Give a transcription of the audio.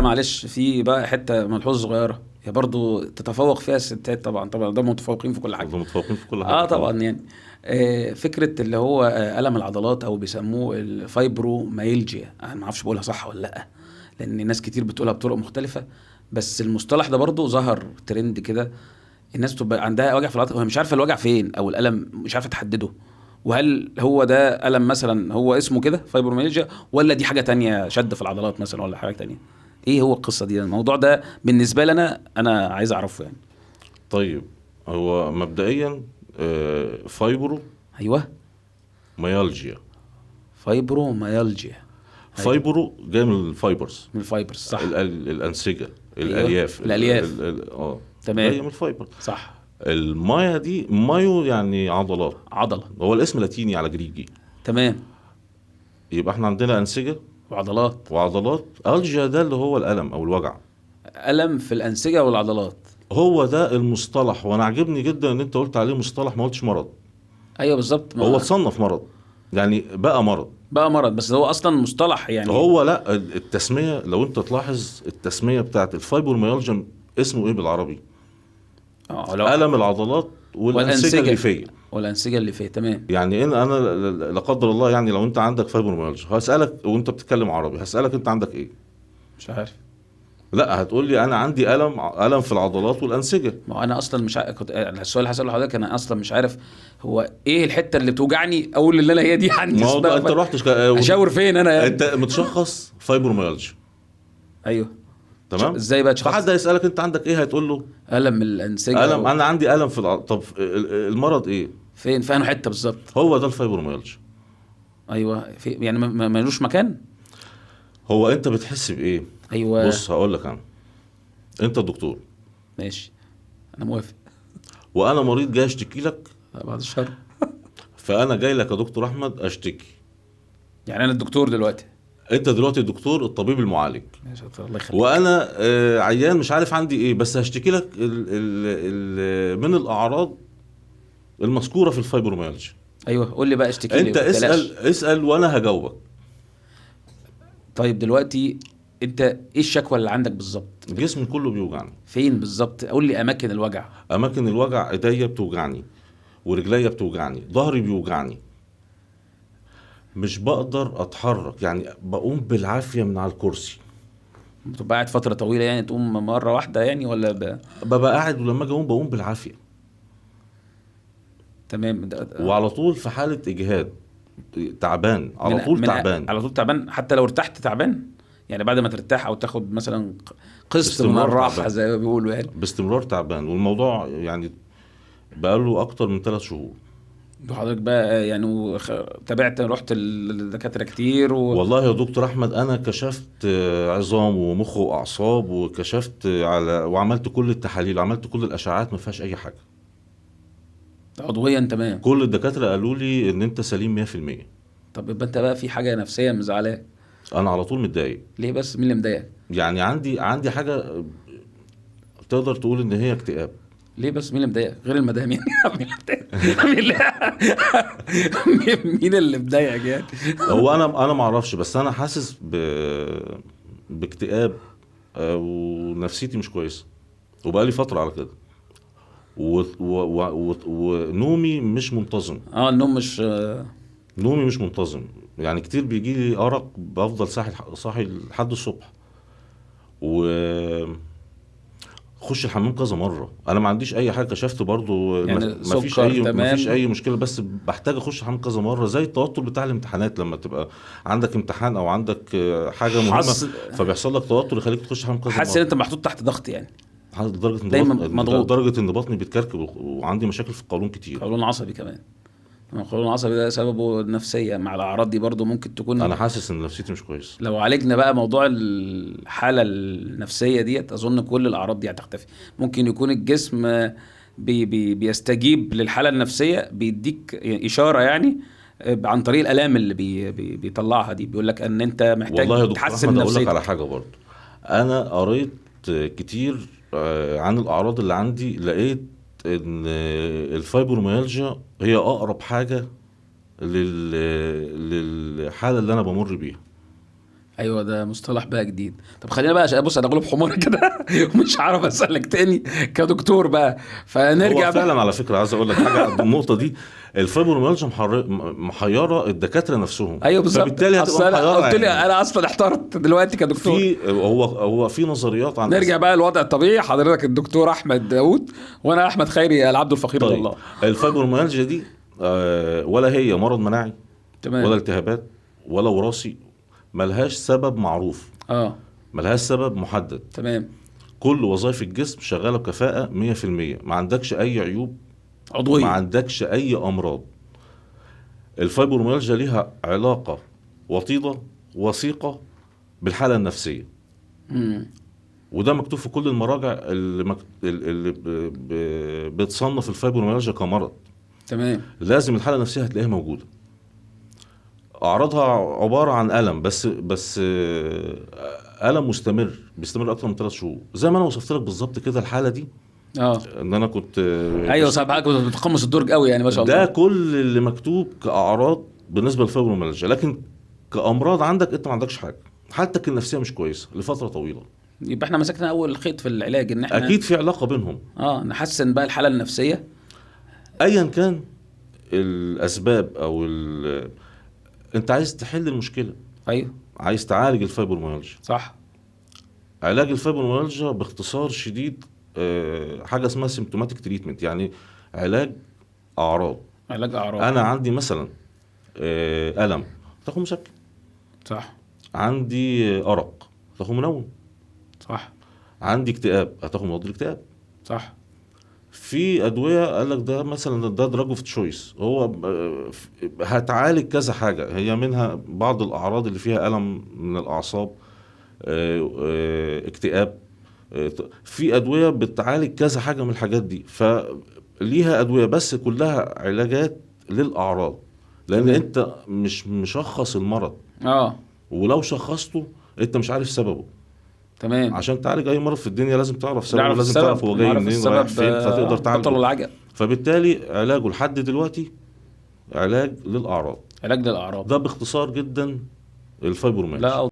معلش في بقى حته ملحوظه صغيره هي برضو تتفوق فيها الستات، طبعا ده متفوقين في كل حاجه. متفوقين في كل حاجه طبعا يعني فكره اللي هو الم العضلات او بيسموه الفايبروميالجيا، انا ما اعرفش بقولها صح ولا لا، لان ناس كتير بتقولها بطرق مختلفه، بس المصطلح ده برضو ظهر ترند كده. الناس بتبقى عندها وجع في العضله وهي مش عارفه الوجع فين، او الالم مش عارفه تحدده، وهل هو ده الم مثلا هو اسمه كده فايبروميالجيا، ولا دي حاجه تانية شد في العضلات مثلا، ولا حاجه تانية. ايه هو القصه دي؟ الموضوع ده بالنسبه لنا انا عايز اعرفه يعني. طيب هو مبدئيا فايبرو ايوه، ميالجيا. فايبروميالجيا. فايبرو جاي من الفايبرز، من الفايبرز صح. الانسجه، أيوة. الالياف، الالياف جايه تمام من الفايبر. صح. المايا دي مايو يعني عضلات، عضله هو الاسم لاتيني على جريجي. تمام. يبقى احنا عندنا انسجه وعضلات. وعضلات. الجيا ده اللي هو الالم او الوجع، الم في الانسجه والعضلات. هو ده المصطلح. وانا عجبني جدا ان انت قلت عليه مصطلح، ما قلتش مرض. ايوه بالظبط. هو اتصنف مرض يعني بقى مرض، بقى مرض، بس هو اصلا مصطلح يعني. هو لا التسميه لو انت تلاحظ التسميه بتاعت الفايبروميالجيا اسمه ايه بالعربي؟ لو الم العضلات والانسجه الليفيه. والانسجه اللي فيه تمام. يعني انا لا قدر الله، يعني لو انت عندك فايبروميالجيا هسالك وانت بتتكلم عربي، هسالك انت عندك ايه؟ مش عارف. لا هتقول لي انا عندي الم في العضلات والانسجه. ما انا اصلا مش كنت السؤال اللي هساله لحضرتك، انا اصلا مش عارف هو ايه الحته اللي بتوجعني، اقول اللي انا هي دي عندي ما هو اسمها انت رحت اشاور فين انا يعني. انت متشخص فايبروميالجيا ايوه تمام. ازاي بقى تشخص؟ فحد هيسالك انت عندك ايه، هتقول له الم الانسجه انا عندي الم في طب المرض ايه؟ فين في انه حته بالظبط؟ هو ده الفايبروميالجيا. ايوه في يعني ملوش مكان. هو انت بتحس بايه؟ ايوه بص هقول لك انا، انت الدكتور ماشي انا موافق. وانا مريض جاي اشتكي لك، بعد الشر. فانا جاي لك يا دكتور احمد اشتكي. يعني انا الدكتور دلوقتي. انت دلوقتي الدكتور الطبيب المعالج، ماشي الله يخليك. وانا عيان مش عارف عندي ايه، بس هشتكي لك من الاعراض المذكوره في الفايبروميالجيا. ايوه قول لي بقى اشتكي لي. انت اسال وانا هجاوبك. طيب دلوقتي انت ايه الشكوى اللي عندك بالظبط؟ جسمي كله بيوجعني. فين بالظبط؟ قول لي اماكن الوجع. اماكن الوجع، ايديا بتوجعني ورجليا بتوجعني، ظهري بيوجعني، مش بقدر اتحرك، يعني بقوم بالعافيه من على الكرسي. بتبقى قاعد فتره طويله يعني تقوم مره واحده يعني ولا ببقى قاعد ولما اجي اقوم بقوم بالعافيه. تمام وعلى طول في حاله اجهاد، تعبان على طول، تعبان على طول تعبان، حتى لو ارتحت تعبان يعني، بعد ما ترتاح او تاخد مثلا قسط من باستمرار الراحه تعبان. زي ما بيقولوا يعني. باستمرار تعبان، والموضوع يعني بقاله اكتر من 3 شهور. حضرتك بقى يعني تابعت، رحت الدكاتره كتير والله يا دكتور احمد انا كشفت عظام ومخ واعصاب، وكشفت وعملت كل التحاليل، عملت كل الاشعاعات، ما فيهاش اي حاجه. عضويا تمام. كل الدكاتره قالوا لي ان انت سليم 100%. طب يبقى انت بقى في حاجه نفسيه مزعلاك؟ انا على طول متضايق. ليه بس؟ مين اللي مضايقك؟ يعني عندي حاجه تقدر تقول ان هي اكتئاب. ليه بس؟ مين اللي مضايقك غير المدام يعني؟ مين اللي مضايقك يعني؟ هو انا ما اعرفش، بس انا حاسس باكتئاب، ونفسيتي مش كويسه، وبقالي فتره على كده، ونومي مش منتظم. النوم مش نومي مش منتظم، يعني كتير بيجي لي ارق، بفضل صاحي لحد الصبح، خش الحمام كذا مره. انا ما عنديش اي حاجه، كشفت برضو يعني ما فيش اي مشكله، بس بحتاج اخش الحمام كذا مره، زي التوتر بتاع الامتحانات، لما تبقى عندك امتحان او عندك حاجه مهمه فبيحصل لك توتر يخليك تخش الحمام كذا مره. حاسس ان انت محطوط تحت ضغط يعني؟ لدرجه ان بطني بيتكركب، وعندي مشاكل في القولون كتير. قولون عصبي كمان؟ القولون العصبي ده سببه النفسيه، مع الاعراض دي برضو ممكن تكون. انا حاسس ان نفسيتي مش كويس. لو عالجنا بقى موضوع الحاله النفسيه ديت، اظن كل الاعراض دي هتختفي. ممكن يكون الجسم بيستجيب للحاله النفسيه، بيديك اشاره يعني عن طريق الالام اللي بيطلعها دي، بيقول لك ان انت محتاج تحسن من نفسيتك. اقول لك على حاجه برضو، انا قريت كتير عن الاعراض اللي عندي، لقيت ان الفايبروميالجيا هي اقرب حاجه للحاله اللي انا بمر بيها. ايوه ده مصطلح بقى جديد. طب خلينا بقى بص انا غلب حمار كده ومش عارف اسالك تاني كدكتور بقى، فنرجع هو فعلا بقى. على فكره عايز اقول لك حاجه النقطه دي، الفايبروميالجيا محيره الدكاتره نفسهم. ايوه بالظبط، فبالتالي اصل هتبقى انا محيره قلت لي يعني. انا اصلا احترت دلوقتي كدكتور. هو في نظريات عن نرجع بقى للوضع الطبيعي، حضرتك الدكتور احمد داوود وانا احمد خيري العبد الفقير الى طيب الله. الفايبروميالجيا دي ولا هي مرض مناعي تمام. ولا التهابات ولا وراثي، ملهاش سبب معروف، ملهاش سبب محدد. تمام. كل وظائف الجسم شغاله بكفاءه 100%، ما عندكش اي عيوب عضويه. ما عندكش اي امراض. الفايبروميالجيا ليها علاقه وطيده وثيقه بالحاله النفسيه. وده مكتوب في كل المراجع اللي بتصنف الفايبروميالجيا كمرض. تمام. لازم الحاله النفسيه هتلاقيها موجوده. اعراضها عباره عن الم، بس الم مستمر بيستمر اكتر من 3 شهور، زي ما انا وصفت لك بالظبط كده الحاله دي. ان انا كنت ايوه صح، حضرتك كنت بتقمص الدرج قوي يعني ما شاء الله. ده كل اللي مكتوب كاعراض بالنسبه للفايبروميالجيا، لكن كامراض عندك انت ما عندكش حاجه، حالتك النفسيه مش كويسه لفتره طويله. يبقى احنا مسكنا اول خيط في العلاج، ان احنا اكيد في علاقه بينهم. نحسن بقى الحاله النفسيه ايا كان الاسباب او انت عايز تحل المشكله. ايوه عايز تعالج الفايبروميالجيا. صح. علاج الفايبروميالجيا باختصار شديد حاجه اسمها سيمتوماتيك تريتمنت، يعني علاج اعراض. علاج اعراض. انا عندي مثلا الم تاخد مسكن. صح. عندي ارق تاخد منوم. صح. عندي اكتئاب هتاخد مضاد الاكتئاب. صح. في ادويه قال لك ده مثلا ده دراج اوف تشويس، هو هتعالج كذا حاجه، هي منها بعض الاعراض اللي فيها الم من الاعصاب، اكتئاب. في ادويه بتعالج كذا حاجه من الحاجات دي، فليها ادويه بس كلها علاجات للاعراض، لان انت مش مشخص المرض. ولو شخصته انت مش عارف سببه. تمام. عشان تعالج اي مرض في الدنيا لازم تعرف سببه، لازم تعرف هو جاي منين رايح فين فتقدر تعالجه. فبالتالي علاجه لحد دلوقتي علاج للاعراض. علاج للاعراض ده باختصار جدا الفايبروميالجيا.